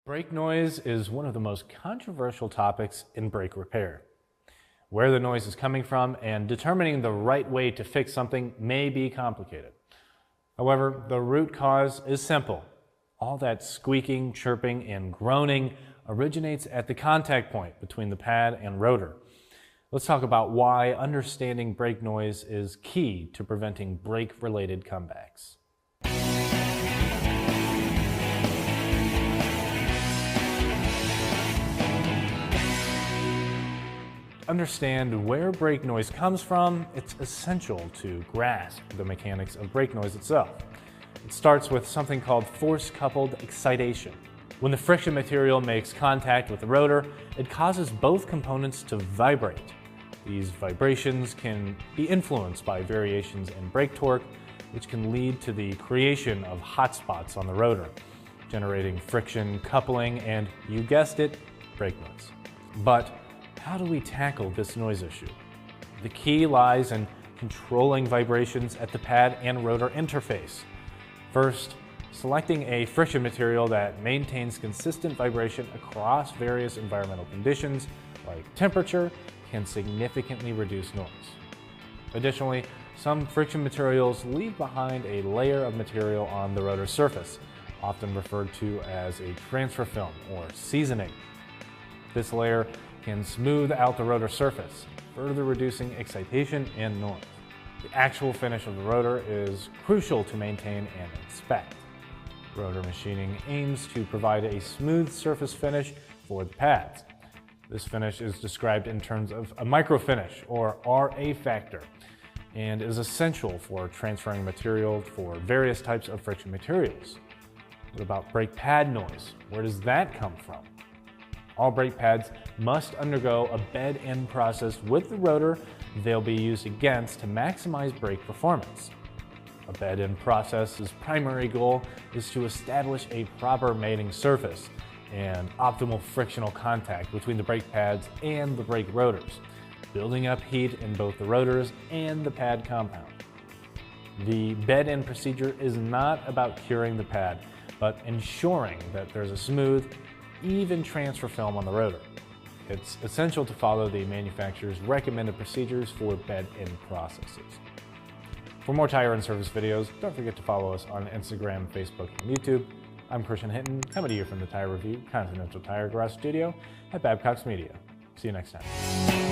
Brake noise is one of the most controversial topics in brake repair. Where the noise is coming from and determining the right way to fix something may be complicated. However, the root cause is simple. All that squeaking, chirping, and groaning originates at the contact point between the pad and rotor. Let's talk about why understanding brake noise is key to preventing brake-related comebacks. Understand where brake noise comes from, it's essential to grasp the mechanics of brake noise itself. It starts with something called force-coupled excitation. When the friction material makes contact with the rotor, it causes both components to vibrate. These vibrations can be influenced by variations in brake torque, which can lead to the creation of hot spots on the rotor, generating friction, coupling, and, you guessed it, brake noise. But how do we tackle this noise issue? The key lies in controlling vibrations at the pad and rotor interface. First, selecting a friction material that maintains consistent vibration across various environmental conditions, like temperature, can significantly reduce noise. Additionally, some friction materials leave behind a layer of material on the rotor surface, often referred to as a transfer film or seasoning. This layer can smooth out the rotor surface, further reducing excitation and noise. The actual finish of the rotor is crucial to maintain and inspect. Rotor machining aims to provide a smooth surface finish for the pads. This finish is described in terms of a microfinish, or RA factor, and is essential for transferring material for various types of friction materials. What about brake pad noise? Where does that come from? All brake pads must undergo a bed-in process with the rotor they'll be used against to maximize brake performance. A bed-in process's primary goal is to establish a proper mating surface and optimal frictional contact between the brake pads and the brake rotors, building up heat in both the rotors and the pad compound. The bed-in procedure is not about curing the pad, but ensuring that there's a smooth, even transfer film on the rotor. It's essential to follow the manufacturer's recommended procedures for bed-in processes. For more tire and service videos, don't forget to follow us on Instagram, Facebook, and YouTube. I'm Christian Hinton, coming to you from the Tire Review Continental Tire Garage Studio at Babcock's Media. See you next time.